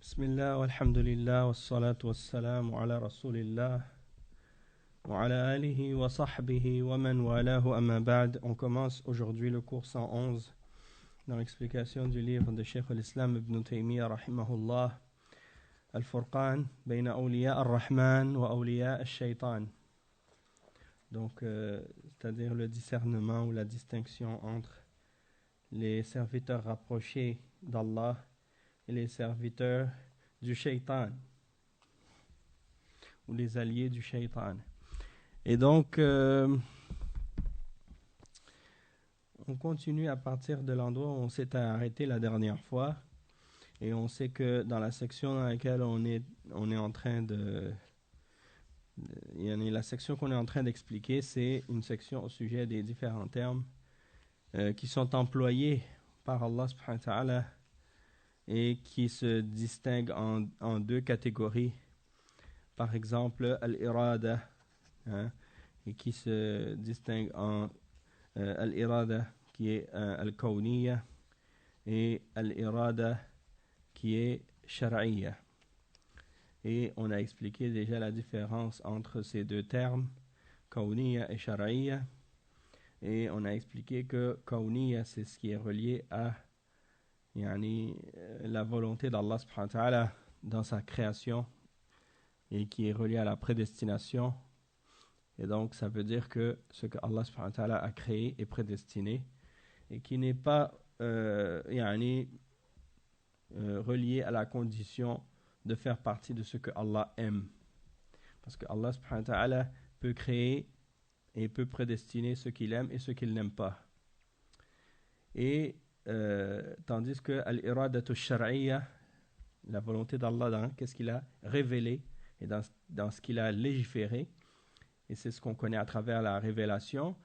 بسم الله والحمد لله والصلاة والسلام على رسول الله وعلى آله وصحبه ومن والاه أما بعد. On commence aujourd'hui le cours 111 dans l'explication du livre de Cheikh al-Islam Ibn Taymiyyah rahimahullah, Al-Furqan bayna awliya ar-Rahman wa awliya al-Shaytan. Donc c'est-à-dire le discernement ou la distinction entre les serviteurs rapprochés d'Allah et les serviteurs du shaitan ou les alliés du shaitan. Et donc on continue à partir de l'endroit où on s'est arrêté la dernière fois, et on sait que dans la section dans laquelle on est en train la section qu'on est en train d'expliquer, c'est une section au sujet des différents termes qui sont employés par Allah subhanahu wa ta'ala et qui se distinguent en deux catégories. Par exemple, al-irada, et qui se distingue en al-irada qui est al-kawniyya et al-irada qui est shar'iyya. Et on a expliqué déjà la différence entre ces deux termes, kawniyya et shar'iyya. Et on a expliqué que kawniyya, c'est ce qui est relié à la volonté d'Allah subhanahu wa ta'ala dans sa création et qui est relié à la prédestination. Et donc ça veut dire que ce que Allah subhanahu wa ta'ala a créé est prédestiné et qui n'est pas relié à la condition de faire partie de ce que Allah aime, parce que Allah subhanahu wa ta'ala peut créer et peut prédestiner ce qu'il aime et ce qu'il n'aime pas. Et tandis que al-iradatu shar'iyya, la volonté d'Allah dans qu'est-ce qu'il a révélé et dans ce qu'il a légiféré, et c'est ce qu'on connaît à travers la révélation,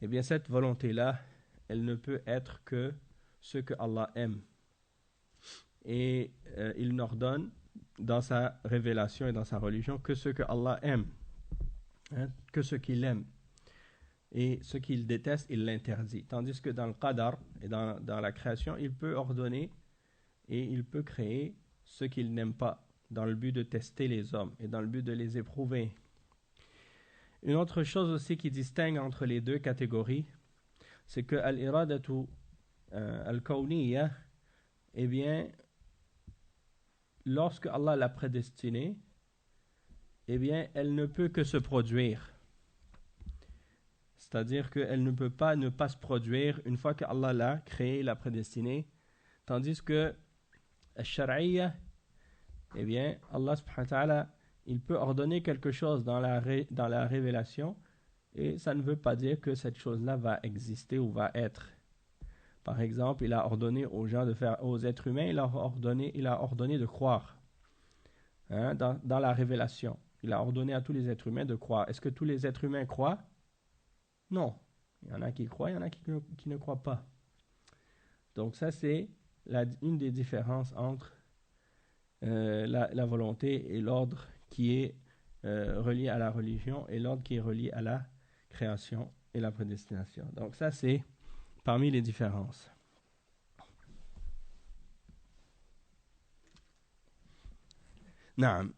et bien cette volonté-là, elle ne peut être que ce que Allah aime. Et il n'ordonne dans sa révélation et dans sa religion que ce que Allah aime, que ce qu'il aime. Et ce qu'il déteste, il l'interdit. Tandis que dans le qadar et dans la création, il peut ordonner et il peut créer ce qu'il n'aime pas, dans le but de tester les hommes et dans le but de les éprouver. Une autre chose aussi qui distingue entre les deux catégories, c'est que al-iradatu al-kawniyya, eh bien, lorsque Allah l'a prédestinée, eh bien, elle ne peut que se produire. C'est-à-dire qu'elle ne peut pas ne pas se produire une fois que Allah l'a créée, l'a prédestinée. Tandis que al-shar'iyya, eh bien, Allah subhanahu wa ta'ala, il peut ordonner quelque chose dans la révélation, et ça ne veut pas dire que cette chose-là va exister ou va être. Par exemple, il a ordonné aux êtres humains, il a ordonné de croire, dans la révélation. Il a ordonné à tous les êtres humains de croire. Est-ce que tous les êtres humains croient? Non. Il y en a qui croient, il y en a qui ne croient pas. Donc ça, c'est une des différences entre la volonté et l'ordre qui est relié à la religion et l'ordre qui est relié à la création et la prédestination. Donc ça, c'est parmi les différences. Naam.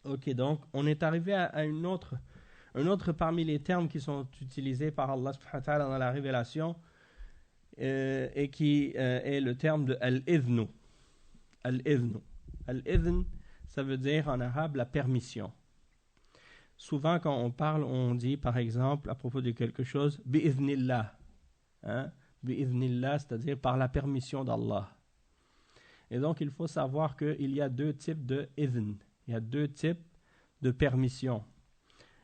Ok, donc on est arrivé à un autre parmi les termes qui sont utilisés par Allah subhanahu wa ta'ala dans la révélation, et qui est le terme de al-idhnu. Al-idhnu. Al-idhn, ça veut dire en arabe la permission. Souvent quand on parle, on dit par exemple à propos de quelque chose bi-idhnillah. Bi-idhnillah, c'est-à-dire par la permission d'Allah. Et donc il faut savoir qu'il y a deux types de idhn. Il y a deux types de permission.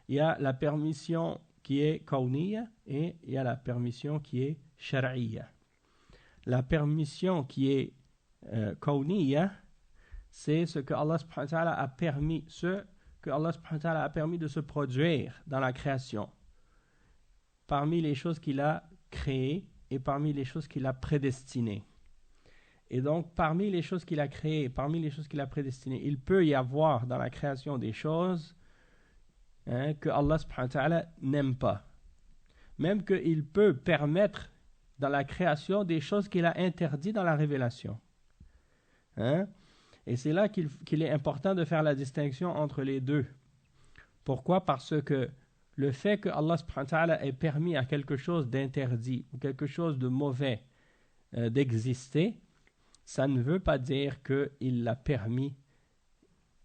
Il y a la permission qui est kawniyya et il y a la permission qui est shar'iyya. La permission qui est kawniyya, c'est ce que Allah subhanahu wa ta'ala a permis, de se produire dans la création, parmi les choses qu'il a créées et parmi les choses qu'il a prédestinées. Et donc, parmi les choses qu'il a créées, parmi les choses qu'il a prédestinées, il peut y avoir dans la création des choses que Allah subhanahu wa ta'ala n'aime pas. Même qu'il peut permettre dans la création des choses qu'il a interdites dans la révélation. Hein? Et c'est là qu'il est important de faire la distinction entre les deux. Pourquoi? Parce que le fait que Allah subhanahu wa ta'ala ait permis à quelque chose d'interdit ou quelque chose de mauvais d'exister, ça ne veut pas dire qu'il l'a permis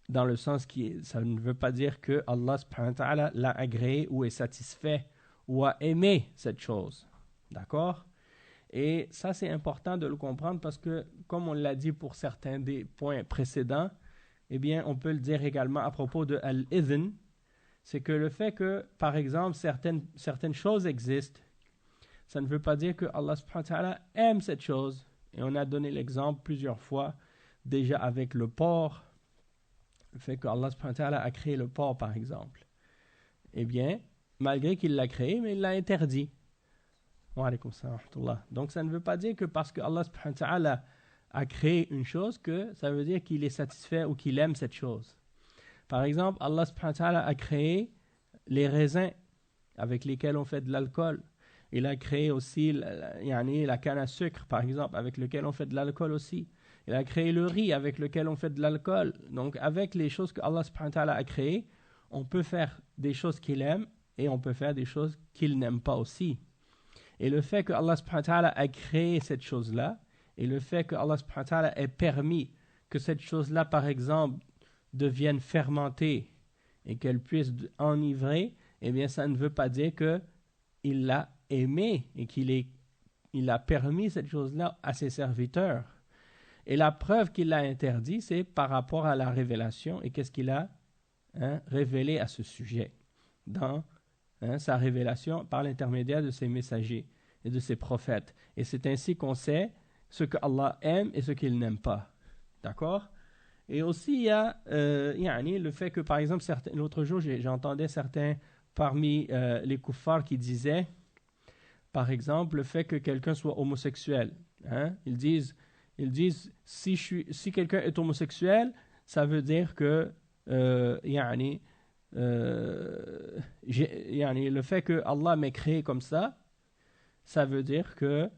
dans le sens ça ne veut pas dire que Allah subhanahu wa ta'ala l'a agréé ou est satisfait ou a aimé cette chose. D'accord? Et ça, c'est important de le comprendre parce que, comme on l'a dit pour certains des points précédents, eh bien, on peut le dire également à propos de al-idhn, c'est que le fait que, par exemple, certaines choses existent, ça ne veut pas dire que Allah subhanahu wa ta'ala aime cette chose. Et on a donné l'exemple plusieurs fois, déjà avec le porc, le fait que Allah subhanahu wa ta'ala a créé le porc, par exemple. Eh bien, malgré qu'il l'a créé, mais il l'a interdit. Wa alaykoum salam wa rahmatullah. Donc, ça ne veut pas dire que parce que Allah subhanahu wa ta'ala a créé une chose, que ça veut dire qu'il est satisfait ou qu'il aime cette chose. Par exemple, Allah subhanahu wa ta'ala a créé les raisins avec lesquels on fait de l'alcool. Il a créé aussi la canne à sucre, par exemple, avec lequel on fait de l'alcool aussi. Il a créé le riz avec lequel on fait de l'alcool. Donc, avec les choses que Allah subhanahu wa ta'ala a créées, on peut faire des choses qu'il aime et on peut faire des choses qu'il n'aime pas aussi. Et le fait que Allah subhanahu wa ta'ala a créé cette chose-là, et le fait que Allah subhanahu wa ta'ala ait permis que cette chose-là, par exemple, devienne fermentée et qu'elle puisse enivrer, eh bien, ça ne veut pas dire qu'il l'a aimé et il a permis cette chose-là à ses serviteurs. Et la preuve qu'il l'a interdit, c'est par rapport à la révélation et qu'est-ce qu'il a révélé à ce sujet dans sa révélation par l'intermédiaire de ses messagers et de ses prophètes. Et c'est ainsi qu'on sait ce que Allah aime et ce qu'il n'aime pas. D'accord? Et aussi, il y a le fait que, par exemple, l'autre jour, j'entendais certains parmi les kuffars qui disaient, par exemple, le fait que quelqu'un soit homosexuel. Ils disent si quelqu'un est homosexuel, ça veut dire que le fait que Allah m'ait créé comme ça veut dire que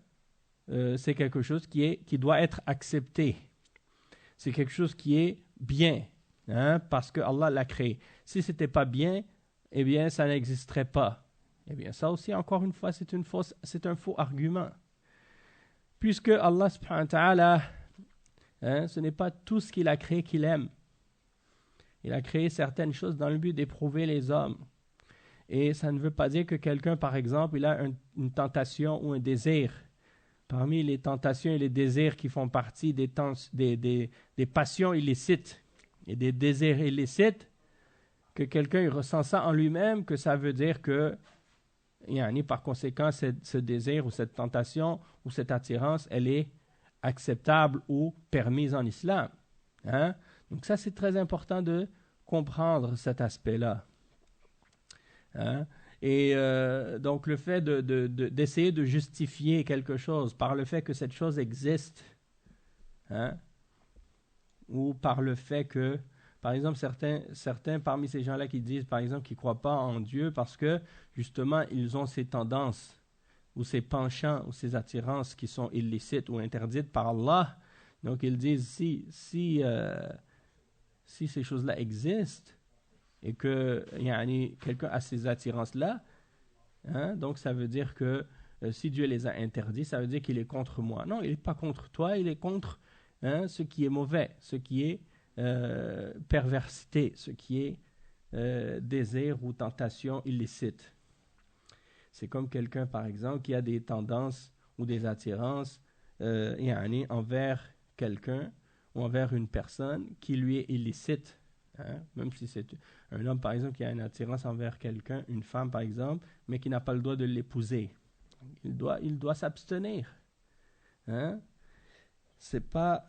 c'est quelque chose qui doit être accepté. C'est quelque chose qui est bien, parce que Allah l'a créé. Si ce n'était pas bien, eh bien, ça n'existerait pas. Eh bien, ça aussi, encore une fois, c'est un faux argument. Puisque Allah subhanahu wa ta'ala, ce n'est pas tout ce qu'il a créé qu'il aime. Il a créé certaines choses dans le but d'éprouver les hommes. Et ça ne veut pas dire que quelqu'un, par exemple, il a une tentation ou un désir. Parmi les tentations et les désirs qui font partie des passions illicites et des désirs illicites, que quelqu'un il ressent ça en lui-même, que ça veut dire que, par conséquent, ce désir ou cette tentation ou cette attirance, elle est acceptable ou permise en islam. Donc ça, c'est très important de comprendre cet aspect-là. Et donc le fait d'essayer de justifier quelque chose par le fait que cette chose existe, ou par le fait que, par exemple, certains parmi ces gens-là qui disent, par exemple, qu'ils ne croient pas en Dieu parce que, justement, ils ont ces tendances ou ces penchants ou ces attirances qui sont illicites ou interdites par Allah. Donc ils disent, si ces choses-là existent, et que quelqu'un a ces attirances-là, donc ça veut dire que si Dieu les a interdits, ça veut dire qu'il est contre moi. Non, il n'est pas contre toi, il est contre ce qui est mauvais, ce qui est perversité, ce qui est désir ou tentation illicite. C'est comme quelqu'un, par exemple, qui a des tendances ou des attirances envers quelqu'un ou envers une personne qui lui est illicite. Même si c'est un homme, par exemple, qui a une attirance envers quelqu'un, une femme, par exemple, mais qui n'a pas le droit de l'épouser. Il doit s'abstenir. C'est pas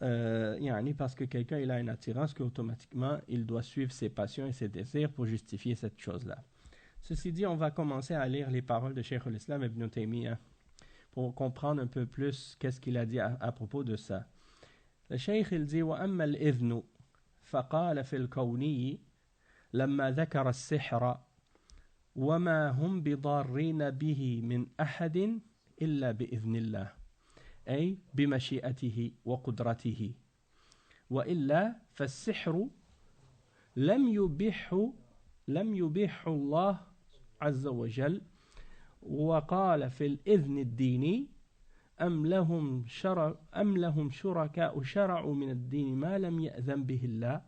parce que quelqu'un il a une attirance qu'automatiquement il doit suivre ses passions et ses désirs pour justifier cette chose-là. Ceci dit, on va commencer à lire les paroles de Cheikh al-Islam Ibn Taymiyyah pour comprendre un peu plus qu'est-ce qu'il a dit à propos de ça. Le Cheikh il dit وَأَمَّا الْإِذْنُ فقال في الكوني لما ذكر السحر وما هم بضارين به من أحد إلا بإذن الله أي بمشيئته وقدرته وإلا فالسحر لم يبيحه الله عز وجل وقال في الإذن الديني أم لهم شركاء شرعوا من الدين ما لم يأذن به الله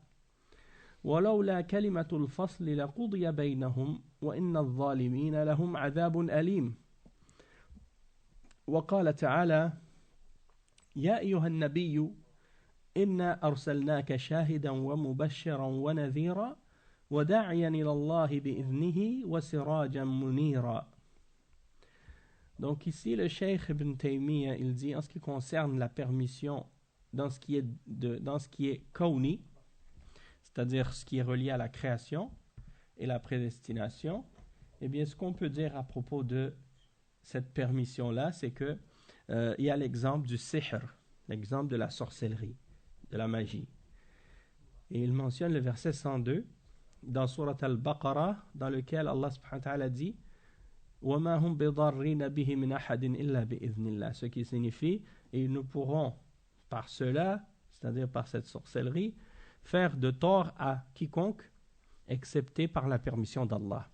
ولولا كلمة الفصل لقضي بينهم وإن الظالمين لهم عذاب أليم. وقال تعالى يا أيها النبي إنا أرسلناك شاهدا ومبشرا ونذيرا وداعيا إلى الله بإذنه وسراجا منيرا. Donc ici le Cheikh Ibn Taymiyyah il dit en ce qui concerne la permission dans ce qui est kauni, c'est-à-dire ce qui est relié à la création et la prédestination, eh bien ce qu'on peut dire à propos de cette permission-là, c'est que il y a l'exemple du sihr, l'exemple de la sorcellerie, de la magie. Et il mentionne le verset 102 dans Surat Al-Baqarah, dans lequel Allah subhanahu wa ta'ala dit وَمَا هُمْ بِضَارِّينَ بِهِ مِنْ أَحَدٍ إِلَّا بِإِذْنِ اللَّهِ, ce qui signifie et ils ne pourront par cela, c'est-à-dire par cette sorcellerie, faire de tort à quiconque excepté par la permission d'Allah.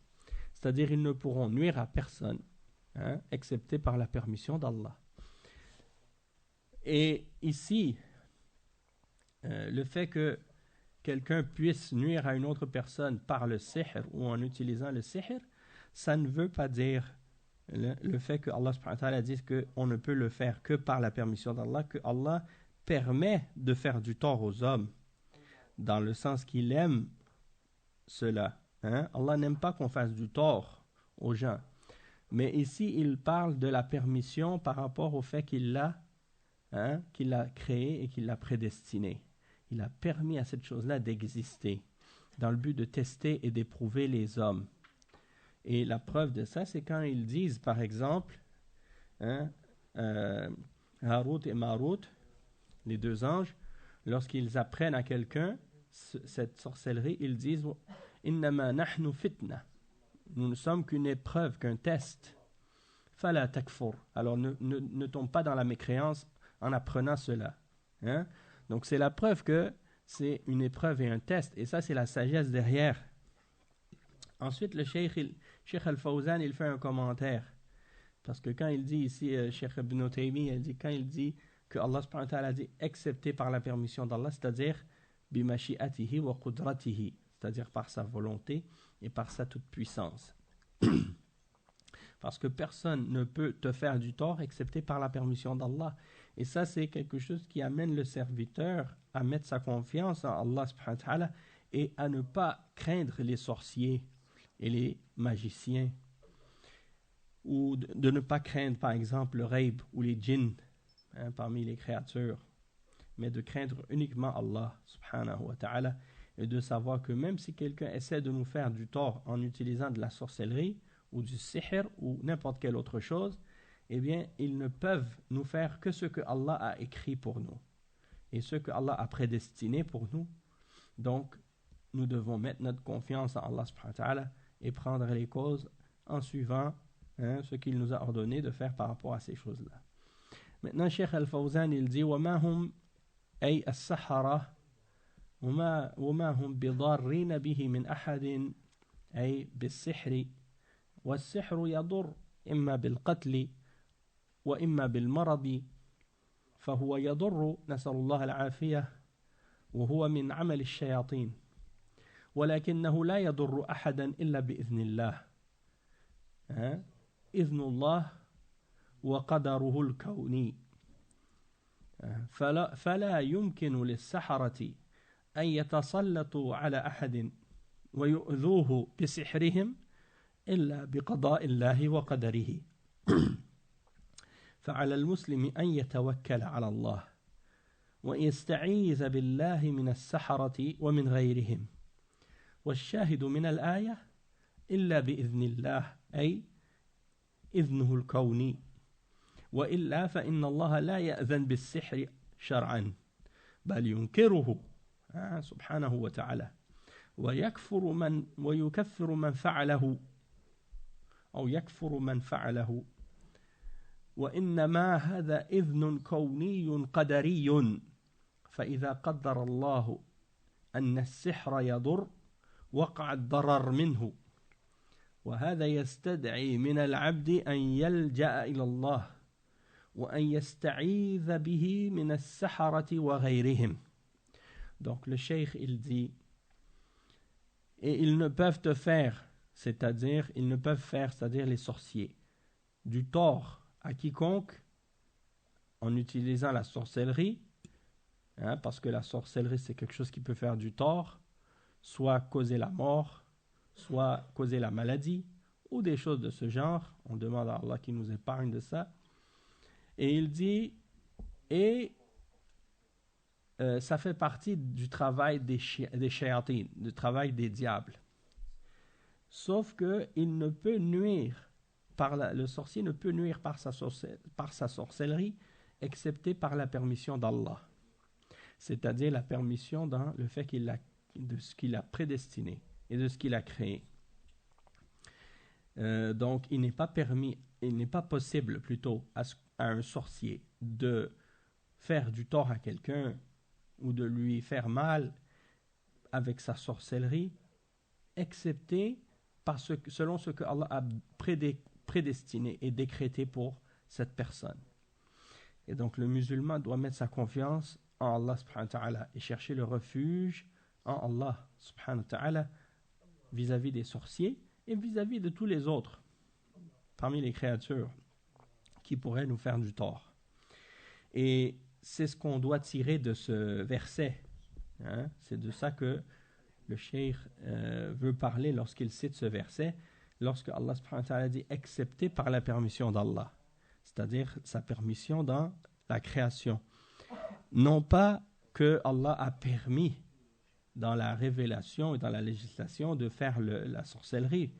C'est-à-dire ils ne pourront nuire à personne, excepté par la permission d'Allah. Et ici, le fait que quelqu'un puisse nuire à une autre personne par le sihr ou en utilisant le sihr, ça ne veut pas dire le fait que Allah subhanahu wa ta'ala dit qu'on ne peut le faire que par la permission d'Allah, que Allah permet de faire du tort aux hommes, dans le sens qu'il aime cela. Allah n'aime pas qu'on fasse du tort aux gens. Mais ici, il parle de la permission par rapport au fait qu'il l'a créé et qu'il l'a prédestiné. Il a permis à cette chose-là d'exister, dans le but de tester et d'éprouver les hommes. Et la preuve de ça, c'est quand ils disent, par exemple, Harut et Marut, les deux anges, lorsqu'ils apprennent à quelqu'un cette sorcellerie, ils disent Innama nahnu fitna. Nous ne sommes qu'une épreuve, qu'un test. Fala takfur. Alors ne tombe pas dans la mécréance en apprenant cela. Donc c'est la preuve que c'est une épreuve et un test. Et ça, c'est la sagesse derrière. Ensuite, le Cheikh Al-Fawzan, il fait un commentaire. Parce que quand il dit ici, Cheikh Ibn Taymiyyah, quand il dit que Allah subhanahu wa ta'ala dit excepté par la permission d'Allah, c'est-à-dire bimashi'atihi wa qudratihi, c'est-à-dire par sa volonté et par sa toute puissance. Parce que personne ne peut te faire du tort excepté par la permission d'Allah. Et ça, c'est quelque chose qui amène le serviteur à mettre sa confiance en Allah subhanahu wa ta'ala et à ne pas craindre les sorciers et les magiciens, ou de ne pas craindre par exemple le ghaib ou les djinns parmi les créatures, mais de craindre uniquement Allah subhanahu wa ta'ala et de savoir que même si quelqu'un essaie de nous faire du tort en utilisant de la sorcellerie ou du sihr ou n'importe quelle autre chose, eh bien ils ne peuvent nous faire que ce que Allah a écrit pour nous et ce que Allah a prédestiné pour nous. Donc nous devons mettre notre confiance en Allah subhanahu wa ta'ala et prendre les causes en suivant ce qu'il nous a ordonné de faire par rapport à ces choses-là. Maintenant, Cheikh Al-Fawzan, il dit وَمَا هُمْ أي السحرة وما هم بضارين به من أحد أي بالسحر والسحر يضر إما بالقتل وإما بالمرض فهو يضر نسأل الله العافية وهو من عمل الشياطين ولكنه لا يضر أحدا إلا بإذن الله إذن الله وقدره الكوني فلا يمكن للسحرة أن يتسلطوا على أحد ويؤذوه بسحرهم إلا بقضاء الله وقدره فعلى المسلم أن يتوكل على الله ويستعيذ بالله من السحرة ومن غيرهم والشاهد من الآية إلا بإذن الله أي إذنه الكوني وإلا فإن الله لا يأذن بالسحر شرعا بل ينكره سبحانه وتعالى ويكفر من فعله أو يكفر من فعله وإنما هذا إذن كوني قدري فإذا قدر الله أن السحر يضر وقع الضرر منه وهذا يستدعي من العبد أن يلجأ إلى الله وأن يستعيذ به من السحرة وغيرهم. Donc le cheikh il dit et ils ne peuvent te faire, c'est-à-dire ils ne peuvent faire, c'est-à-dire les sorciers, du tort à quiconque en utilisant la sorcellerie, parce que la sorcellerie c'est quelque chose qui peut faire du tort, soit causer la mort, soit causer la maladie, ou des choses de ce genre. On demande à Allah qu'il nous épargne de ça. Et il dit, et ça fait partie du travail des shayatin, du travail des diables. Sauf que il ne peut nuire, le sorcier ne peut nuire par sa sorcellerie, excepté par la permission d'Allah. C'est-à-dire la permission dans le fait de ce qu'il a prédestiné et de ce qu'il a créé. Donc il n'est pas possible plutôt à un sorcier de faire du tort à quelqu'un ou de lui faire mal avec sa sorcellerie, excepté selon ce que Allah a prédestiné et décrété pour cette personne. Et donc le musulman doit mettre sa confiance en Allah subhanahu wa ta'ala et chercher le refuge en Allah subhanahu wa ta'ala vis-à-vis des sorciers et vis-à-vis de tous les autres parmi les créatures qui pourraient nous faire du tort. Et c'est ce qu'on doit tirer de ce verset. C'est de ça que le cheikh veut parler lorsqu'il cite ce verset, lorsque Allah subhanahu wa ta'ala dit excepté par la permission d'Allah, c'est-à-dire sa permission dans la création. Non pas que Allah a permis dans la révélation et dans la législation de faire la sorcellerie.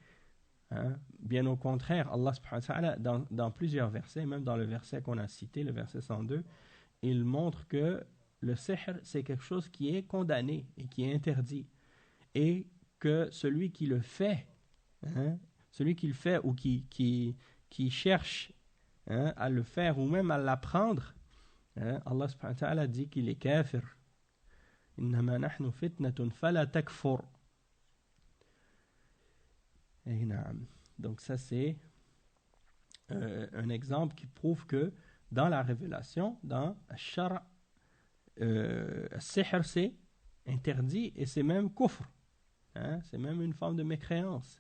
Bien au contraire, Allah subhanahu wa ta'ala dans plusieurs versets, même dans le verset qu'on a cité, le verset 102, il montre que le sihr c'est quelque chose qui est condamné et qui est interdit, et que celui qui le fait, ou qui cherche à le faire ou même à l'apprendre, Allah subhanahu wa ta'ala dit qu'il est kafir. Innama nahnu fitnatun fala takfur. Donc ça c'est un exemple qui prouve que dans la révélation, dans Shara, sihr c'est interdit et c'est même kufr, c'est même une forme de mécréance.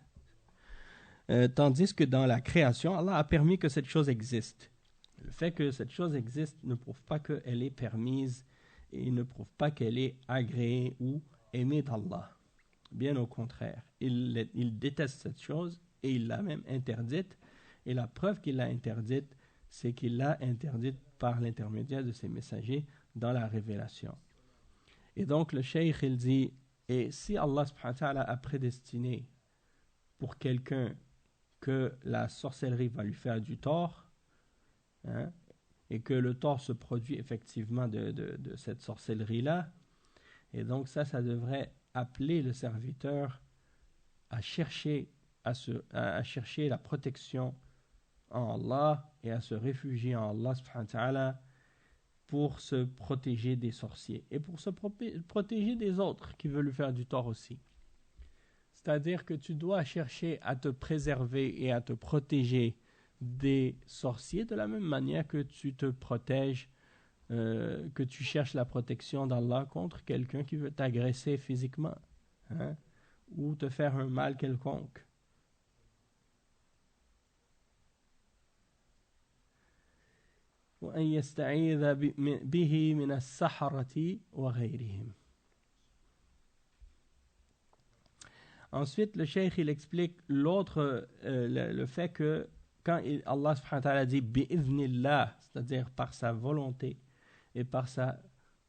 Tandis que dans la création, Allah a permis que cette chose existe. Le fait que cette chose existe ne prouve pas qu'elle est permise et ne prouve pas qu'elle est agréée ou aimée d'Allah. Bien au contraire, il déteste cette chose et il l'a même interdite. Et la preuve qu'il l'a interdite, c'est qu'il l'a interdite par l'intermédiaire de ses messagers dans la révélation. Et donc le cheikh il dit, et si Allah subhanahu wa ta'ala a prédestiné pour quelqu'un que la sorcellerie va lui faire du tort, et que le tort se produit effectivement de cette sorcellerie-là, et donc ça devrait appeler le serviteur à chercher la protection en Allah et à se réfugier en Allah subhanahu wa ta'ala pour se protéger des sorciers et pour se protéger des autres qui veulent lui faire du tort aussi. C'est-à-dire que tu dois chercher à te préserver et à te protéger des sorciers de la même manière que tu te protèges, que tu cherches la protection d'Allah contre quelqu'un qui veut t'agresser physiquement, ou te faire un mal quelconque. وأن يستعيذ به من السحرة وغيرهم. Ensuite, le cheikh il explique le fait que quand Allah subhanahu wa ta'ala dit bi'idhnillah, c'est-à-dire par sa volonté et par sa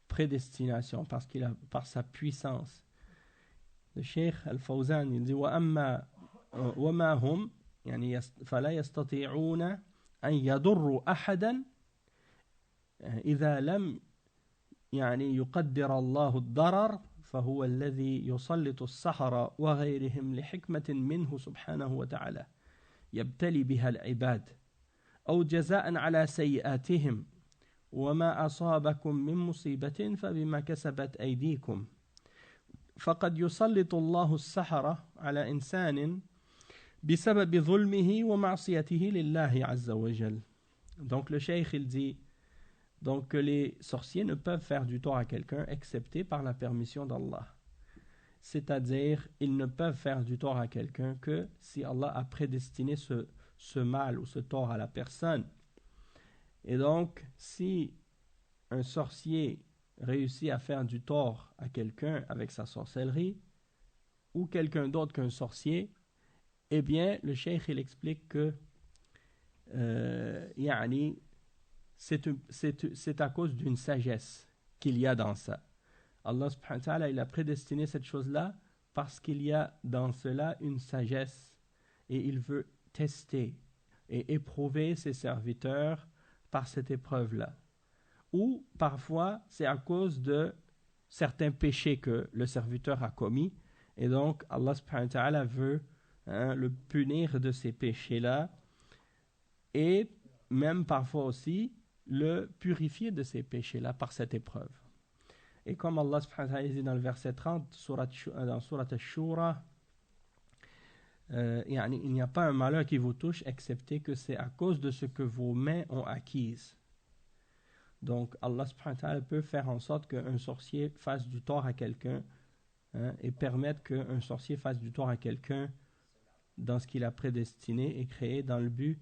prédestination, par sa puissance. Le cheikh Al-Fawzan il dit وَأَمَّا وَمَا هُمْ يعني فَلَا يَسْتَطِيعُونَ أَنْ يَضُرُّوا أَحَدًا إذا لم يعني يقدر الله الضرر فهو الذي يسلط السحرة وغيرهم لحكمة منه سبحانه وتعالى يبتلي بها العباد أو جزاء على سيئاتهم وما أصابكم من مصيبة فبما كسبت أيديكم فقد يسلط الله السحرة على إنسان بسبب ظلمه ومعصيته لله عز وجل. Donc le cheikh il dit donc que les sorciers ne peuvent faire du tort à quelqu'un excepté par la permission d'Allah. C'est-à-dire, ils ne peuvent faire du tort à quelqu'un que si Allah a prédestiné ce mal ou ce tort à la personne. Et donc, si un sorcier réussit à faire du tort à quelqu'un avec sa sorcellerie, ou quelqu'un d'autre qu'un sorcier, eh bien, le cheikh il explique que c'est à cause d'une sagesse qu'il y a dans ça. Allah subhanahu wa ta'ala, il a prédestiné cette chose-là parce qu'il y a dans cela une sagesse et il veut tester et éprouver ses serviteurs par cette épreuve-là. Ou parfois, c'est à cause de certains péchés que le serviteur a commis et donc Allah subhanahu wa ta'ala veut le punir de ces péchés-là et même parfois aussi le purifier de ces péchés-là par cette épreuve. Et comme Allah subhanahu wa ta'ala dit dans le verset 30 dans Surat Ash-Shura, il n'y a pas un malheur qui vous touche excepté que c'est à cause de ce que vos mains ont acquise. Donc Allah subhanahu wa ta'ala peut faire en sorte qu'un sorcier fasse du tort à quelqu'un et permettre qu'un sorcier fasse du tort à quelqu'un dans ce qu'il a prédestiné et créé dans le but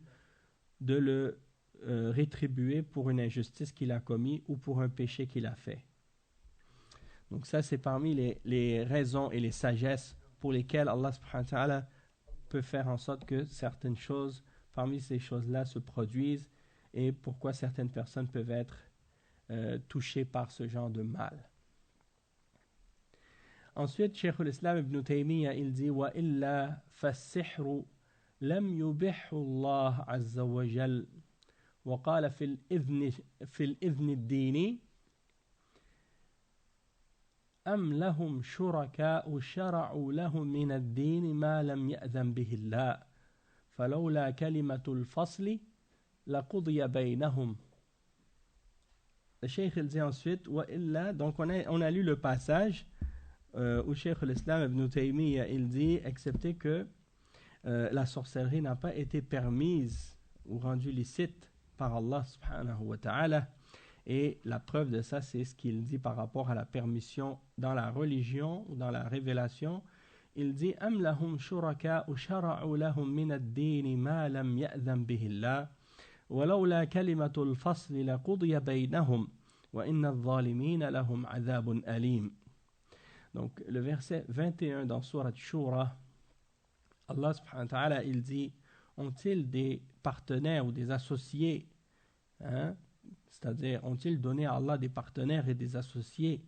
de le rétribuer pour une injustice qu'il a commis ou pour un péché qu'il a fait. Donc ça c'est parmi les raisons et les sagesses pour lesquelles Allah subhanahu wa ta'ala peut faire en sorte que certaines choses parmi ces choses-là se produisent et pourquoi certaines personnes peuvent être touchées par ce genre de mal. Ensuite, Cheikh al-Islam ibn Taymiyyah il dit wa illa fas-sihru lam yubihhu Allah azza wa jal wa qala fil idhn ad-dini أم لهم شركاء شرعوا لهم من الدين ما لم يأذن به الله فلولا كلمة الفصل لقضي بينهم. Le Cheikh il dit ensuite وإلا, donc on a lu le passage où Cheikh l'Islam ibn Taymiyyah il dit excepté que la sorcellerie n'a pas été permise ou rendue licite par Allah subhanahu wa ta'ala. Et la preuve de ça, c'est ce qu'il dit par rapport à la permission dans la religion ou dans la révélation. Il dit Am lahum shuraka shara'u lahum min ad-din ma lam ya'zan bihi Allah wa lawla kalimatul fasl laqudiya baynahum wa inna adh-dhalimina lahum 'adhabun alim. Donc le verset 21 dans Surat Shura, Allah subhanahu wa ta'ala il dit ont-ils des partenaires ou des associés c'est-à-dire, ont-ils donné à Allah des partenaires et des associés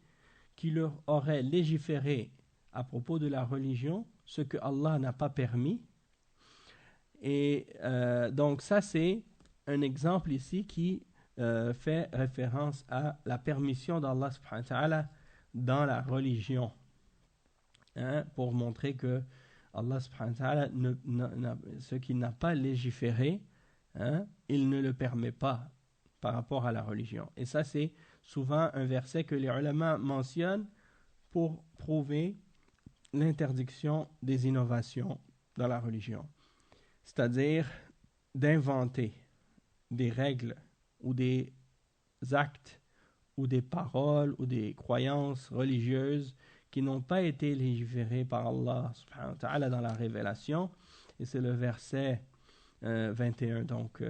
qui leur auraient légiféré à propos de la religion, ce que Allah n'a pas permis? Et donc ça, c'est un exemple ici qui fait référence à la permission d'Allah subhanahu wa ta'ala dans la religion. Pour montrer que Allah subhanahu wa ta'ala, ce qu'il n'a pas légiféré, il ne le permet pas par rapport à la religion. Et ça, c'est souvent un verset que les ulama mentionnent pour prouver l'interdiction des innovations dans la religion. C'est-à-dire d'inventer des règles ou des actes ou des paroles ou des croyances religieuses qui n'ont pas été légiférées par Allah subhanahu wa ta'ala dans la révélation. Et c'est le verset 21, donc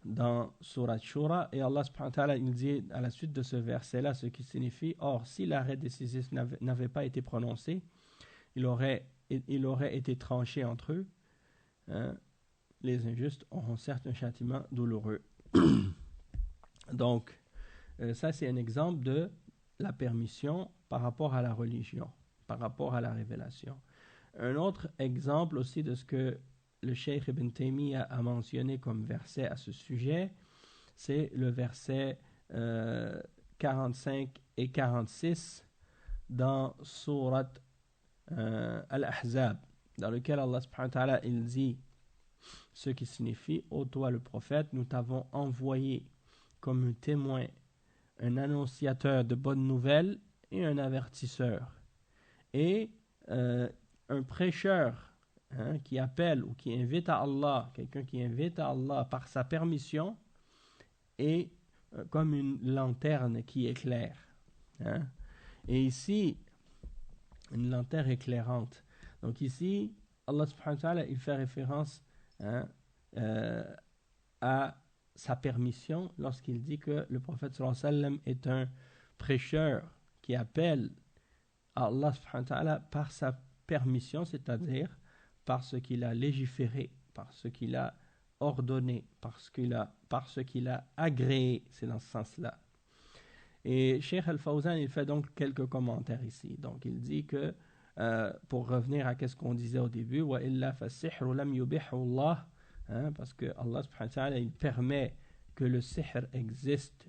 dans Surat Shura, et Allah subhanahu wa ta'ala il dit à la suite de ce verset-là ce qui signifie or si l'arrêt décisif n'avait pas été prononcé, il aurait été tranché entre eux, les injustes auront certes un châtiment douloureux. Donc ça c'est un exemple de la permission par rapport à la religion, par rapport à la révélation. Un autre exemple aussi de ce que le Cheikh Ibn Taymiyyah a mentionné comme verset à ce sujet, c'est le verset 45 et 46 dans Surat Al-Ahzab, dans lequel Allah subhanahu wa ta'ala il dit ce qui signifie ô toi le prophète, nous t'avons envoyé comme un témoin un annonciateur de bonnes nouvelles et un avertisseur. Et un prêcheur qui appelle ou qui invite à Allah, quelqu'un qui invite à Allah par sa permission, est comme une lanterne qui éclaire. Hein. Et ici, une lanterne éclairante. Donc ici, Allah subhanahu wa ta'ala, il fait référence à sa permission lorsqu'il dit que le prophète sallallahu alayhi wa sallam est un prêcheur qui appelle à Allah subhanahu wa ta'ala par sa permission, c'est-à-dire par ce qu'il a légiféré, par ce qu'il a ordonné, par ce qu'il a agréé, c'est dans ce sens-là. Et Cheikh Al-Fawzan, il fait donc quelques commentaires ici. Donc il dit que, pour revenir à ce qu'on disait au début, وَإِلَّا فَالسِّحْرُ لَمْ يُبِحُ اللَّهُ, parce que Allah subhanahu wa ta'ala, il permet que le sihr existe,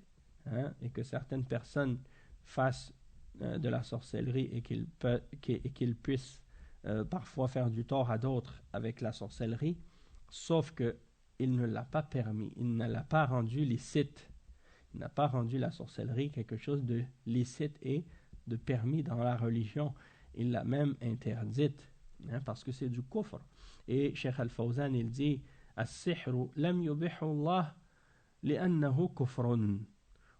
et que certaines personnes fassent de la sorcellerie et qu'ils puissent parfois faire du tort à d'autres avec la sorcellerie, sauf que il ne l'a pas permis, il ne l'a pas rendu licite, il n'a pas rendu la sorcellerie quelque chose de licite et de permis dans la religion, il l'a même interdite, parce que c'est du kufr. Et Cheikh Al-Fawzan, il dit السحر لم يبح الله لأنه كفر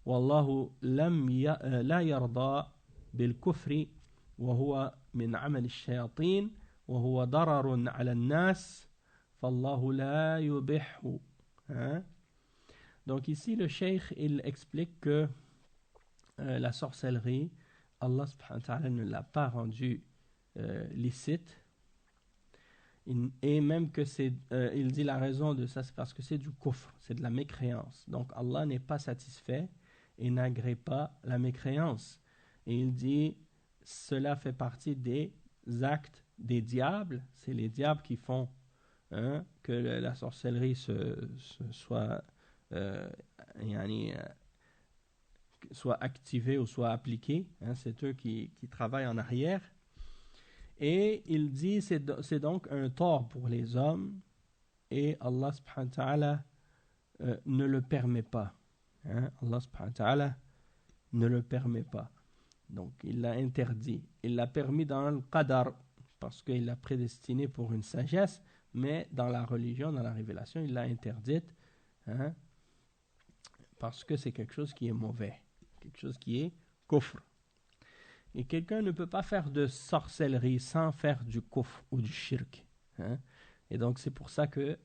والله لا يرضى بالكفر وهو من عمل الشياطين وهو ضرر على الناس فالله لا يبح. Donc ici le cheikh il explique que la sorcellerie, Allah subhanahu wa ta'ala ne l'a pas rendue licite, et même que il dit la raison de ça, c'est parce que c'est du kufr, c'est de la mécréance. Donc Allah n'est pas satisfait et n'agrée pas la mécréance. Et il dit, cela fait partie des actes des diables, c'est les diables qui font que la sorcellerie soit activée ou soit appliquée, c'est eux qui travaillent en arrière. Et il dit c'est donc un tort pour les hommes et Allah subhanahu wa ta'ala ne le permet pas. Allah subhanahu wa ta'ala ne le permet pas. Donc il l'a interdit. Il l'a permis dans le qadar parce qu'il l'a prédestiné pour une sagesse, mais dans la religion, dans la révélation, il l'a interdite parce que c'est quelque chose qui est mauvais, quelque chose qui est kufr. Et quelqu'un ne peut pas faire de sorcellerie sans faire du kufr ou du shirk. Et donc c'est pour ça que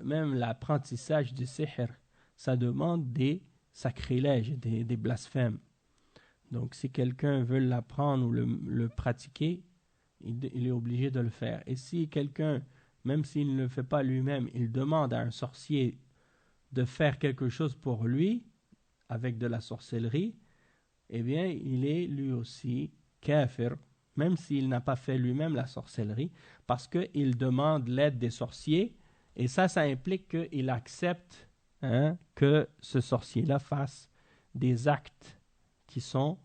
même l'apprentissage du sihr, ça demande des sacrilèges, des blasphèmes. Donc si quelqu'un veut l'apprendre ou le pratiquer, il est obligé de le faire. Et si quelqu'un, même s'il ne le fait pas lui-même, il demande à un sorcier de faire quelque chose pour lui avec de la sorcellerie, eh bien, il est lui aussi kafir, même s'il n'a pas fait lui-même la sorcellerie, parce qu'il demande l'aide des sorciers, et ça implique qu'il accepte que ce sorcier-là fasse des actes qui sont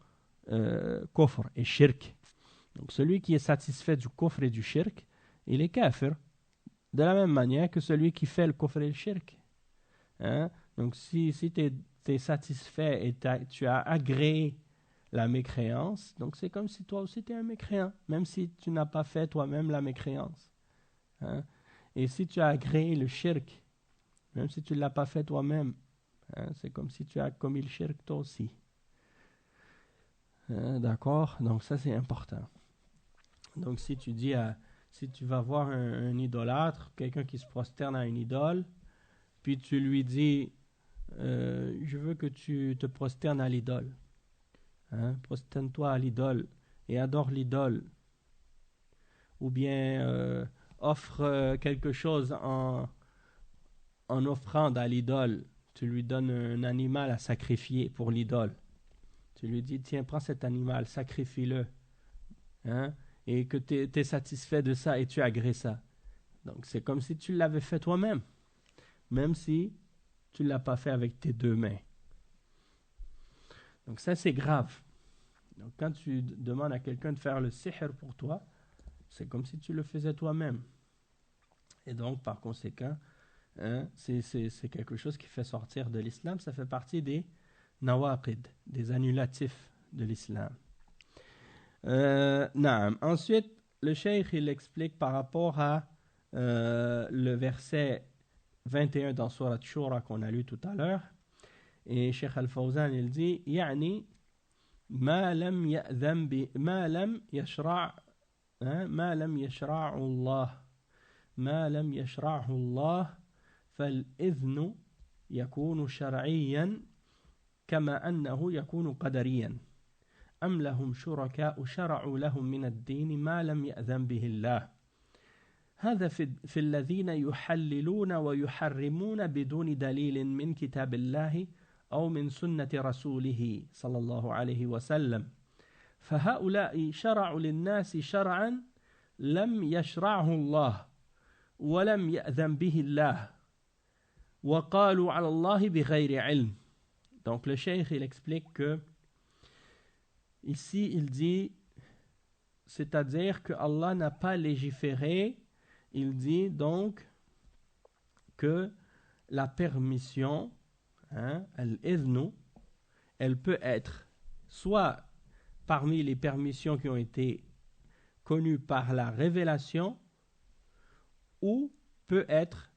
kufr et shirk. Donc, celui qui est satisfait du kufr et du shirk, il est kafir, de la même manière que celui qui fait le kufr et le shirk. Donc, si tu es satisfait et tu as agréé la mécréance, donc c'est comme si toi aussi tu es un mécréant, même si tu n'as pas fait toi-même la mécréance. Et si tu as agréé le shirk, même si tu ne l'as pas fait toi-même, c'est comme si tu as commis le shirk toi aussi. D'accord? Donc ça c'est important. Donc si tu vas voir un idolâtre, quelqu'un qui se prosterne à une idole, puis tu lui dis je veux que tu te prosternes à l'idole. Prosterne-toi à l'idole et adore l'idole. Ou bien offre quelque chose en offrande à l'idole. Tu lui donnes un animal à sacrifier pour l'idole. Tu lui dis, tiens, prends cet animal, sacrifie-le. Et que tu es satisfait de ça et tu agrées ça. Donc c'est comme si tu l'avais fait toi-même. Même si tu ne l'as pas fait avec tes deux mains. Donc ça c'est grave. Donc quand tu demandes à quelqu'un de faire le sihr pour toi, c'est comme si tu le faisais toi-même. Et donc par conséquent, c'est quelque chose qui fait sortir de l'islam. Ça fait partie des nawaqid, des annulatifs de l'islam. Naam. Ensuite, le cheikh il explique par rapport à le verset 21 dans Surat Shura qu'on a lu tout à l'heure. Et Cheikh Al-Fawzan il dit يعني ما لم يأذن ما لم يشرع ما لم يشرعه الله ما لم يشرعه الله فالإذن يكون شرعيا كما أنه يكون قدريا أم لهم شركاء شرعوا لهم من الدين ما لم يأذن به الله هذا في الذين يحللون ويحرمون بدون دليل من كتاب الله أو من سنة رسوله صلى الله عليه وسلم فهؤلاء شرعوا للناس شرعا لم يشرعه الله ولم يأذن به الله وقالوا على الله بغير علم. Donc le cheikh il explique que ici il dit c'est-à-dire que Allah n'a pas légiféré. Il dit donc que la permission, al-idhnu, elle peut être soit parmi les permissions qui ont été connues par la révélation ou peut être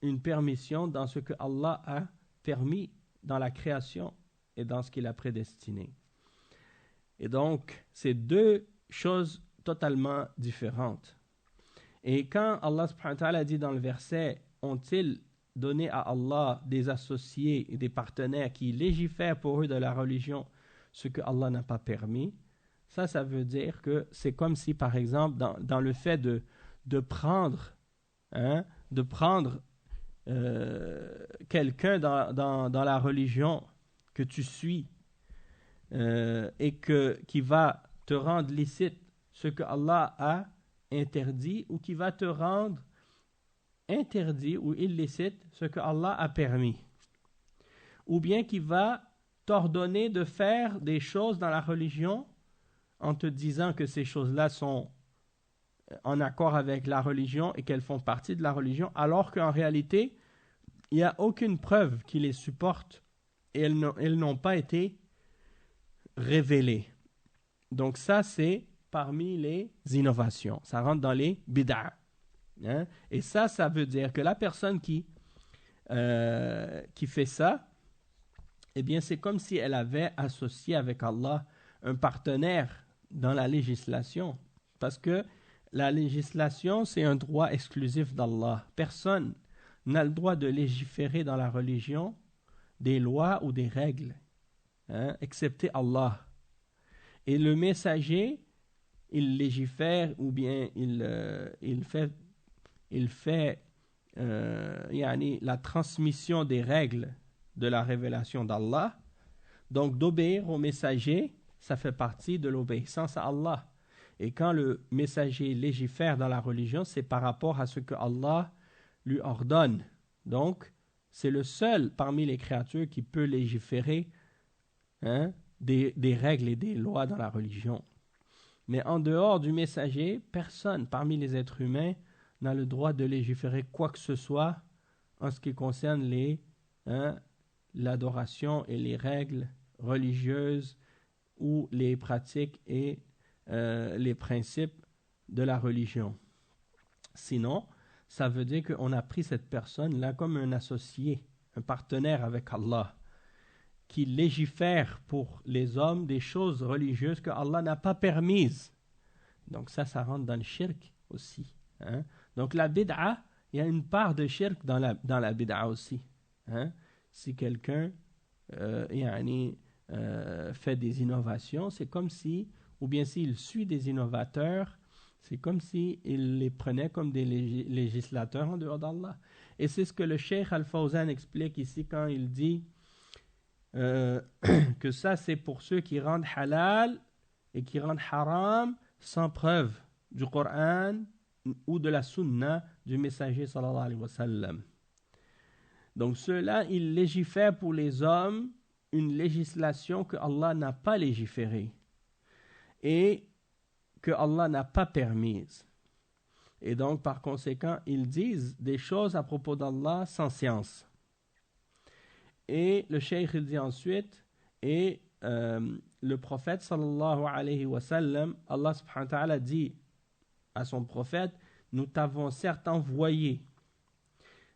une permission dans ce que Allah a permis dans la création et dans ce qu'il a prédestiné. Et donc, c'est deux choses totalement différentes. Et quand Allah subhanahu wa ta'ala dit dans le verset « Ont-ils donné à Allah des associés et des partenaires qui légifèrent pour eux de la religion ce que Allah n'a pas permis ?» Ça veut dire que c'est comme si, par exemple, dans le fait de prendre quelqu'un dans la religion que tu suis et qui va te rendre licite ce que Allah a interdit ou qui va te rendre interdit ou illicite ce que Allah a permis, ou bien qui va t'ordonner de faire des choses dans la religion en te disant que ces choses-là sont en accord avec la religion et qu'elles font partie de la religion, alors qu'en réalité il n'y a aucune preuve qui les supporte et elles n'ont pas été révélées. Donc ça c'est parmi les innovations, ça rentre dans les bid'a. Et ça veut dire que la personne qui fait ça, eh bien c'est comme si elle avait associé avec Allah un partenaire dans la législation, parce que la législation c'est un droit exclusif d'Allah. Personne n'a le droit de légiférer dans la religion des lois ou des règles, excepté Allah. Et le messager, il légifère ou bien il fait la transmission des règles de la révélation d'Allah. Donc d'obéir au messager, ça fait partie de l'obéissance à Allah. Et quand le messager légifère dans la religion, c'est par rapport à ce que Allah lui ordonne. Donc c'est le seul parmi les créatures qui peut légiférer des règles et des lois dans la religion. Mais en dehors du messager, personne parmi les êtres humains n'a le droit de légiférer quoi que ce soit en ce qui concerne l'adoration et les règles religieuses ou les pratiques et les principes de la religion. Sinon, ça veut dire qu'on a pris cette personne-là comme un associé, un partenaire avec Allah, qui légifère pour les hommes des choses religieuses que Allah n'a pas permises. Donc ça rentre dans le shirk aussi. Donc la bid'a, il y a une part de shirk dans la bid'a aussi. Si quelqu'un fait des innovations, c'est comme si, ou bien s'il suit des innovateurs, c'est comme s'il les prenait comme des législateurs en dehors d'Allah. Et c'est ce que le Cheikh Al-Fawzan explique ici quand il dit que ça c'est pour ceux qui rendent halal et qui rendent haram sans preuve du Coran ou de la sunna du messager sallallahu alayhi wa sallam. Donc ceux-là, ils légifèrent pour les hommes une législation que Allah n'a pas légiférée et que Allah n'a pas permise. Et donc par conséquent, ils disent des choses à propos d'Allah sans science. Et le cheikh il dit ensuite, Et le prophète sallallahu alayhi wa sallam, Allah subhanahu wa ta'ala dit à son prophète, nous t'avons certes envoyé.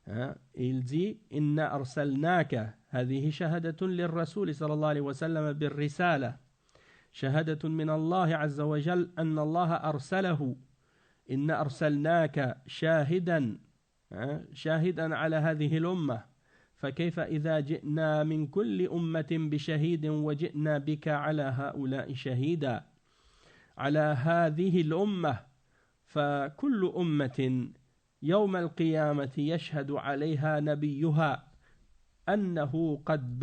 Hein? Et il dit, Inna arsalnaka, هذه شهادة للرسول صلى الله عليه وسلم بالرسالة شهادة من الله عز وجل أن الله أرسله إنا أرسلناك شاهدا شاهدا على هذه الأمة فكيف إذا جئنا من كل أمة بشهيد وجئنا بك على هؤلاء شهيدا على هذه الأمة فكل أمة يوم القيامة يشهد عليها نبيها أنه قد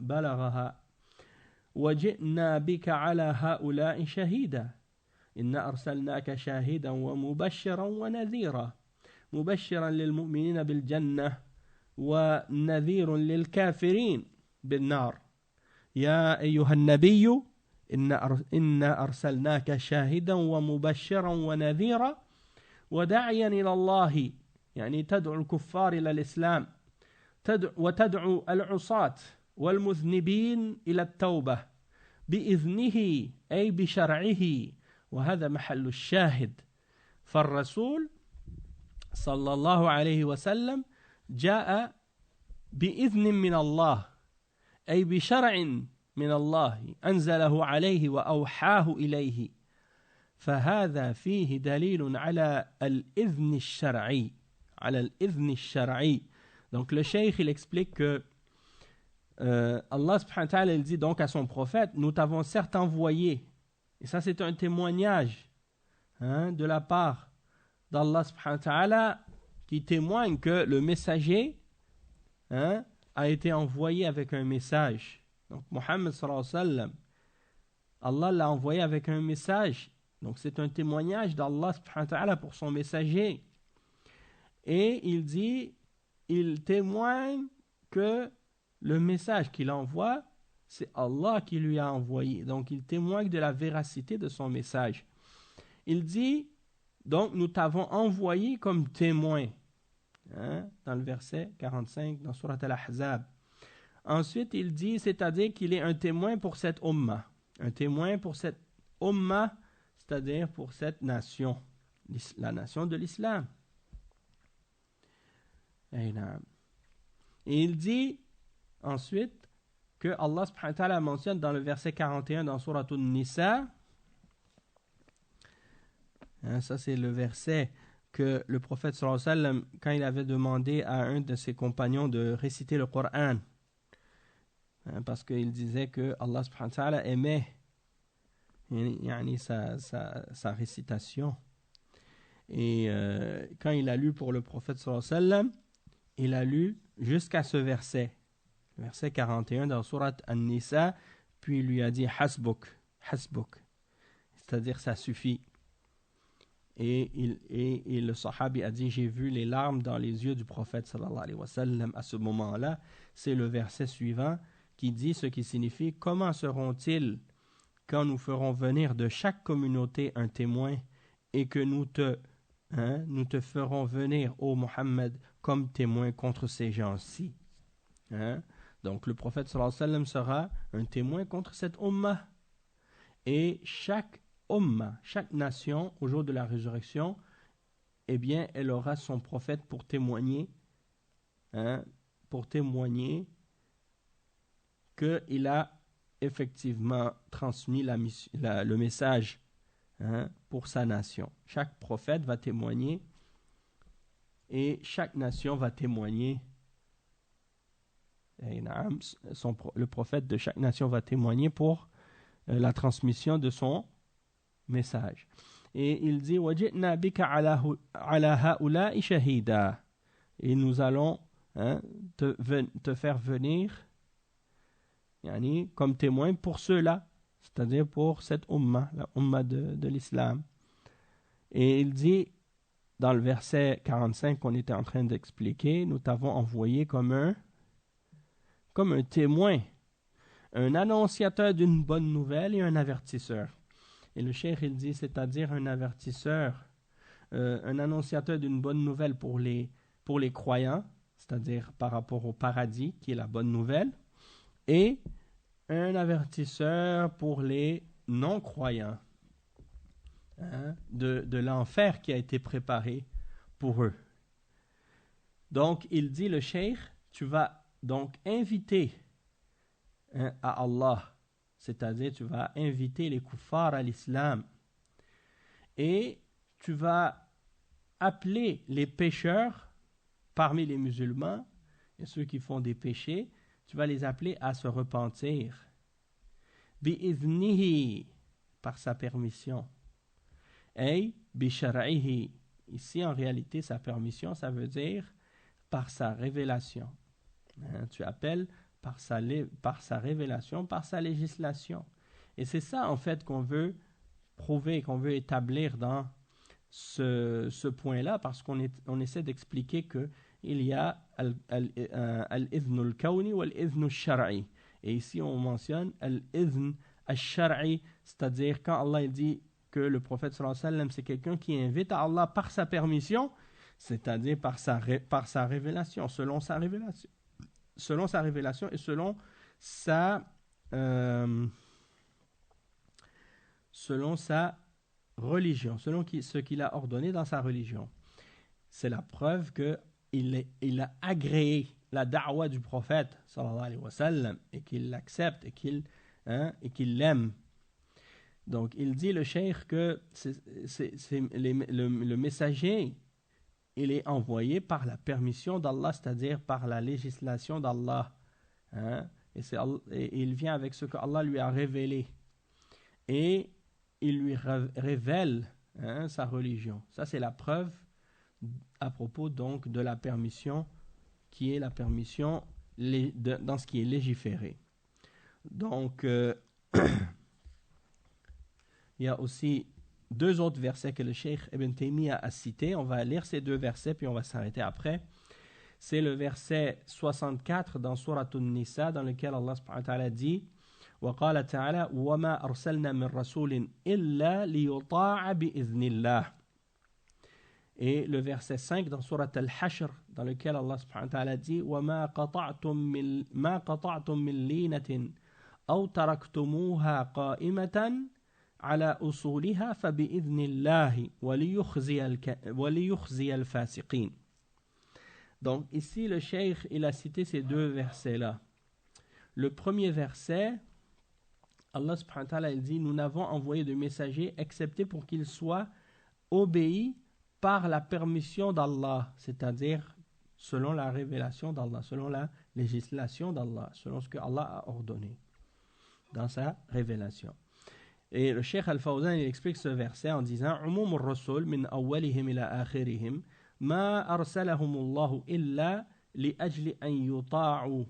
بلغها وجئنا بك على هؤلاء شهيدا إنا أرسلناك شاهدا ومبشرا ونذيرا مبشرا للمؤمنين بالجنة ونذير للكافرين بالنار يا أيها النبي إنا أرسلناك شاهدا ومبشرا ونذيرا وداعيا إلى الله يعني تدعو الكفار إلى الإسلام وتدعو العصاة والمذنبين إلى التوبة بإذنه أي بشرعه وهذا محل الشاهد فالرسول صلى الله عليه وسلم جاء بإذن من الله أي بشرع من الله أنزله عليه وأوحاه إليه فهذا فيه دليل على الإذن الشرعي Donc le cheikh il explique que Allah subhanahu wa ta'ala il dit donc à son prophète nous t'avons certes envoyé et ça c'est un témoignage de la part d'Allah subhanahu wa ta'ala qui témoigne que le messager a été envoyé avec un message. Donc Muhammad sallallahu alayhi wa sallam, Allah l'a envoyé avec un message. Donc c'est un témoignage d'Allah subhanahu wa ta'ala pour son messager. Et il dit, il témoigne que le message qu'il envoie, c'est Allah qui lui a envoyé. Donc il témoigne de la véracité de son message. Il dit, donc nous t'avons envoyé comme témoin. Dans le verset 45 dans Surat Al-Ahzab. Ensuite, il dit, c'est-à-dire qu'il est un témoin pour cette ummah. Un témoin pour cette ummah, c'est-à-dire pour cette nation, la nation de l'islam. Et il dit ensuite que Allah subhanahu wa ta'ala mentionne dans le verset 41 dans Surat An-Nisa, ça c'est le verset que le prophète sallallahu alayhi wa sallam, quand il avait demandé à un de ses compagnons de réciter le Coran, parce qu'il disait que Allah subhanahu wa ta'ala aimait sa récitation. Et quand il a lu pour le prophète sallallahu alayhi wa sallam, il a lu jusqu'à ce verset 41 dans Surat An-Nisa, puis il lui a dit hasbuk, c'est-à-dire ça suffit. Et le sahabi a dit, j'ai vu les larmes dans les yeux du prophète sallallahu alayhi wa sallam à ce moment-là. C'est le verset suivant qui dit ce qui signifie, comment seront-ils quand nous ferons venir de chaque communauté un témoin et que nous te ferons venir, ô Muhammad, comme témoin contre ces gens-ci. Donc le prophète sallallahu alayhi wa sallam sera un témoin contre cette ummah. Et chaque ummah, chaque nation, au jour de la résurrection, eh bien, elle aura son prophète pour témoigner qu'il a effectivement transmis le message pour sa nation. Chaque prophète va témoigner et chaque nation va témoigner. Le prophète de chaque nation va témoigner pour la transmission de son message. Et il dit وَجِئْنَا بِكَ عَلَى هَؤُلَاءِ شَهِيدًا. Et nous allons te faire venir comme témoin pour ceux-là, c'est-à-dire pour cette ummah, la ummah de l'islam. Et il dit dans le verset 45 qu'on était en train d'expliquer, nous t'avons envoyé comme un témoin, un annonciateur d'une bonne nouvelle et un avertisseur. Et le cheikh il dit, c'est-à-dire un avertisseur, un annonciateur d'une bonne nouvelle pour les croyants, c'est-à-dire par rapport au paradis, qui est la bonne nouvelle, et un avertisseur pour les non-croyants, de l'enfer qui a été préparé pour eux. Donc, il dit, le cheikh, tu vas donc inviter à Allah, c'est-à-dire tu vas inviter les kuffars à l'islam, et tu vas appeler les pécheurs parmi les musulmans, et ceux qui font des péchés, tu vas les appeler à se repentir. Bi'iznihi, par sa permission. Ay, bishar'ihi. Ici, en réalité, sa permission, ça veut dire par sa révélation. Tu appelles par sa révélation, par sa législation. Et c'est ça, en fait, qu'on veut prouver, qu'on veut établir dans ce point-là, parce qu'on essaie d'expliquer que il y a al-izn al-kawni ou al-izn al-shar'i. Et ici, on mentionne al-izn al-shar'i, c'est-à-dire quand Allah dit que le prophète sallallahu alayhi wa sallam, c'est quelqu'un qui invite à Allah par sa permission, c'est-à-dire par sa révélation, selon sa révélation et selon sa religion, selon ce qu'il a ordonné dans sa religion. C'est la preuve qu'il a agréé la da'wa du prophète sallallahu alayhi wa sallam, et qu'il l'accepte et qu'il l'aime. Donc il dit, le cheikh, que le messager, il est envoyé par la permission d'Allah, c'est-à-dire par la législation d'Allah. Et il vient avec ce que Allah lui a révélé. Et il lui révèle sa religion. Ça, c'est la preuve à propos donc de la permission, qui est la permission dans ce qui est légiféré. Donc, il y a aussi deux autres versets que le Cheikh Ibn Taymiyyah a cités. On va lire ces deux versets, puis on va s'arrêter après. C'est le verset 64 dans Surat An-Nisa, dans lequel Allah subhanahu wa ta'ala dit وَقَالَ تَعَالَى وَمَا أَرْسَلْنَا مِن رَسُولٍ إِلَّا لِيُطَاعَ بِإِذْنِ اللَّهِ. Et le verset 5 dans Surat Al-Hashr, dans lequel Allah subhanahu wa ta'ala dit وَمَا قَطَعْتُم مِّن لِينَةٍ أَوْ تَرَكْتُمُوهَا قَائِمَةً على أصولها فبإذن الله وليخزي الفاسقين. Donc ici le cheikh, il a cité ces deux versets là. Le premier verset, Allah subhanahu wa ta'ala, il dit, nous n'avons envoyé de messager excepté pour qu'il soit obéi par la permission d'Allah, c'est-à-dire selon la révélation d'Allah, selon la législation d'Allah, selon ce que Allah a ordonné dans sa révélation. Et le Cheikh Al-Fawzan, il explique ce verset en disant عموم الرسل من أولهم إلى آخرهم ما أرسلهم الله إلا لأجل أن يطاعوا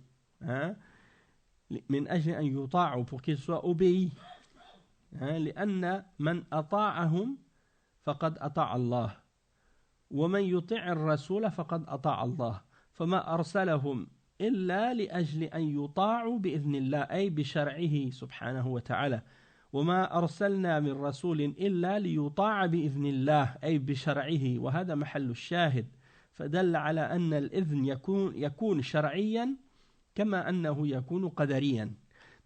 من أجل أن يطاعوا pour qu'ils soient obéis لأن من أطاعهم فقد أطاع الله ومن يطيع الرسول فقد أطاع الله فما أرسلهم إلا لأجل أن يطاعوا بإذن الله أي بشرعه سبحانه وتعالى وما أرسلنا من رسول إلا ليطاع بإذن الله أي بشرعه وهذا محل الشاهد فدل على أن الإذن يكون شرعيا كما أنه يكون قدريا.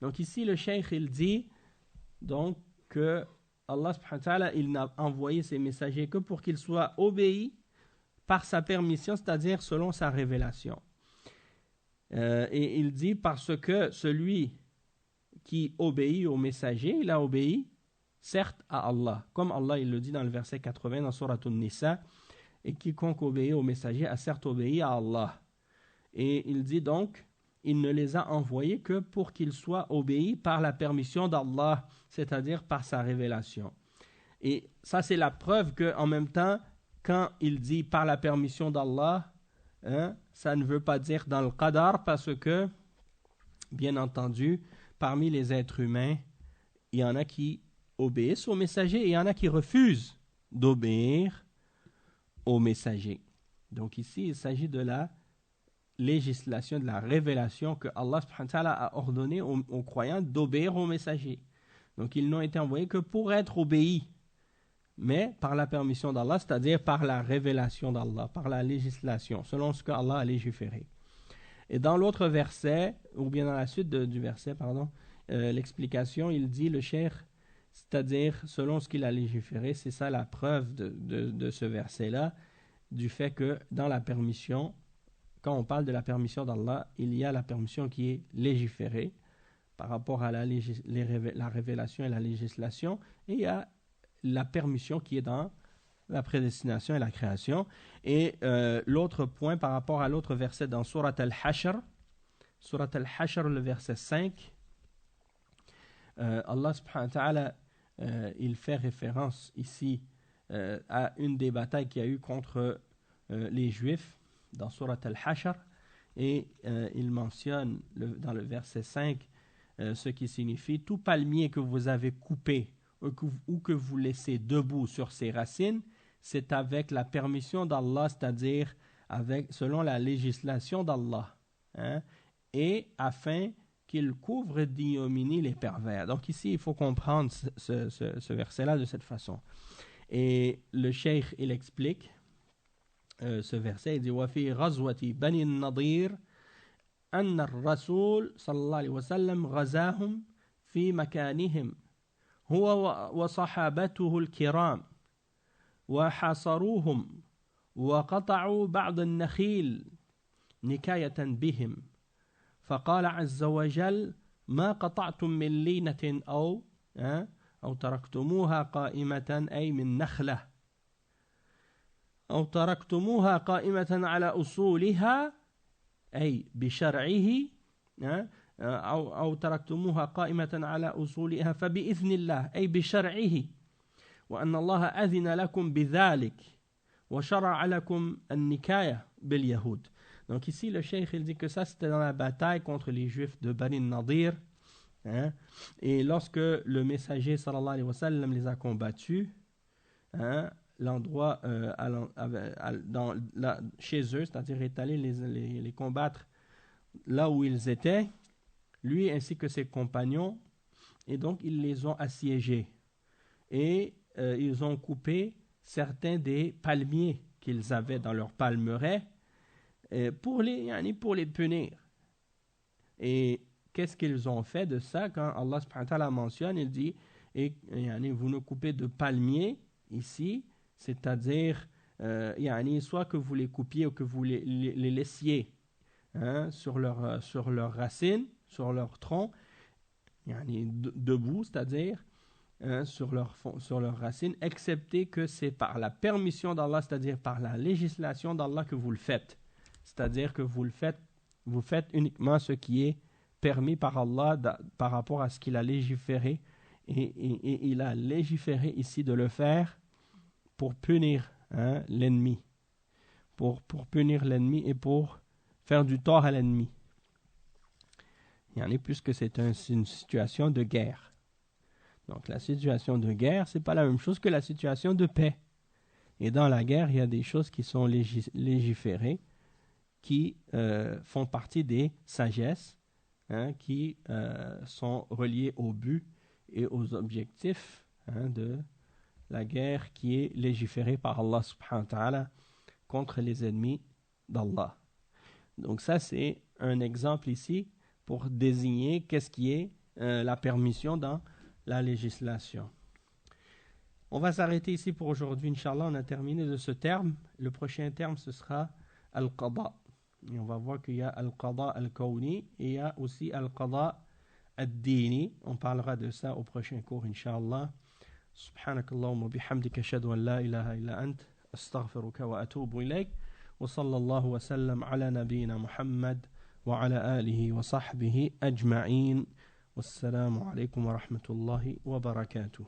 Donc ici le cheikh il dit donc que Allah subhanahu wa ta'ala, il n'a envoyé ses messagers que pour qu'ils soient obéis par sa permission, c'est-à-dire selon sa révélation. Et il dit parce que celui qui obéit au messager, il a obéi certes à Allah, comme Allah il le dit dans le verset 80 dans Surat An-Nisa, et quiconque obéit au messager a certes obéi à Allah. Et il dit donc, il ne les a envoyés que pour qu'ils soient obéis par la permission d'Allah, c'est-à-dire par sa révélation. Et ça c'est la preuve qu'en même temps, quand il dit par la permission d'Allah, ça ne veut pas dire dans le qadar, parce que, bien entendu, parmi les êtres humains, il y en a qui obéissent au messager et il y en a qui refusent d'obéir au messager. Donc ici, il s'agit de la législation, de la révélation que Allah subhanahu wa ta'ala a ordonné aux croyants d'obéir au messager. Donc ils n'ont été envoyés que pour être obéis. mais par la permission d'Allah, c'est-à-dire par la révélation d'Allah, par la législation, selon ce qu'Allah a légiféré. Et dans l'autre verset, ou bien dans la suite du verset, l'explication, il dit le cheikh, c'est-à-dire selon ce qu'il a légiféré, c'est ça la preuve de ce verset-là, du fait que dans la permission, quand on parle de la permission d'Allah, il y a la permission qui est légiférée par rapport à la révélation et la législation, et il y a la permission qui est dans la prédestination et la création. Et l'autre point par rapport à l'autre verset dans Surat Al-Hashr, le verset 5, Allah subhanahu wa ta'ala, il fait référence ici à une des batailles qu'il y a eu contre les Juifs dans Surat Al-Hashr, et il mentionne dans le verset 5 ce qui signifie tout palmier que vous avez coupé ou que vous laissez debout sur ses racines, c'est avec la permission d'Allah, c'est-à-dire selon la législation d'Allah, hein, et afin qu'il couvre d'ignominie les pervers. Donc ici, il faut comprendre ce verset-là de cette façon. Et le cheikh, il explique ce verset, il dit وَفِي غَزْوَةِ بَنِي النَّضِيرِ أَنَّ الرَّسُولِ صلى الله عليه وسلم غزاهم في مكانهم هو وصحابته الكرام وحاصروهم وقطعوا بعض النخيل نكاية بهم فقال عز وجل ما قطعتم من لينة أو تركتموها قائمة أي من نخلة أو تركتموها قائمة على أصولها أي بشرعه أو تركتموها قائمة على أصولها فبإذن الله أي بشرعه وأن الله أذن لكم بذلك وشرع لكم النكاية باليهود. Donc ici le cheikh il dit que ça c'était dans la bataille contre les juifs de Bani Nadir, hein, et lorsque le messager sallallahu alayhi wa sallam les a combattus, hein, l'endroit chez eux, c'est-à-dire est allé les combattre là où ils étaient, lui ainsi que ses compagnons, et donc ils les ont assiégés et ils ont coupé certains des palmiers qu'ils avaient dans leur palmeraie pour les punir. Et qu'est-ce qu'ils ont fait de ça? Quand Allah subhanahu wa ta'ala mentionne, il dit vous ne coupez de palmiers ici, c'est-à-dire soit que vous les coupiez ou que vous les laissiez, hein, sur leurs racines, sur leur tronc, debout, c'est-à-dire sur leurs racines, excepté que c'est par la permission d'Allah, c'est-à-dire par la législation d'Allah que vous le faites. C'est-à-dire que vous faites uniquement ce qui est permis par Allah par rapport à ce qu'il a légiféré, et il a légiféré ici de le faire pour punir, hein, l'ennemi, pour punir l'ennemi et pour faire du tort à l'ennemi. Puisque c'est une situation de guerre. Donc la situation de guerre, c'est pas la même chose que la situation de paix. Et dans la guerre, il y a des choses qui sont légiférées, qui font partie des sagesses, hein, qui sont reliées au but et aux objectifs, hein, de la guerre qui est légiférée par Allah subhanahu wa ta'ala contre les ennemis d'Allah. Donc ça, c'est un exemple ici pour désigner qu'est-ce qui est la permission dans la législation. On va s'arrêter ici pour aujourd'hui, Inch'Allah. On a terminé de ce terme. Le prochain terme, ce sera Al-Qada. Et on va voir qu'il y a Al-Qada Al-Kawni et il y a aussi Al-Qada Ad-Dini. On parlera de ça au prochain cours, Inch'Allah. Subhanakallahumma bihamdika ashhadu an la ilaha illa ant astaghfiruka wa atubu ilayk. Wa sallallahu wa sallam ala nabiyyina Muhammad wa ala alihi wa sahbihi ajma'in. Wassalamu alaykum wa rahmatullahi wa barakatuh.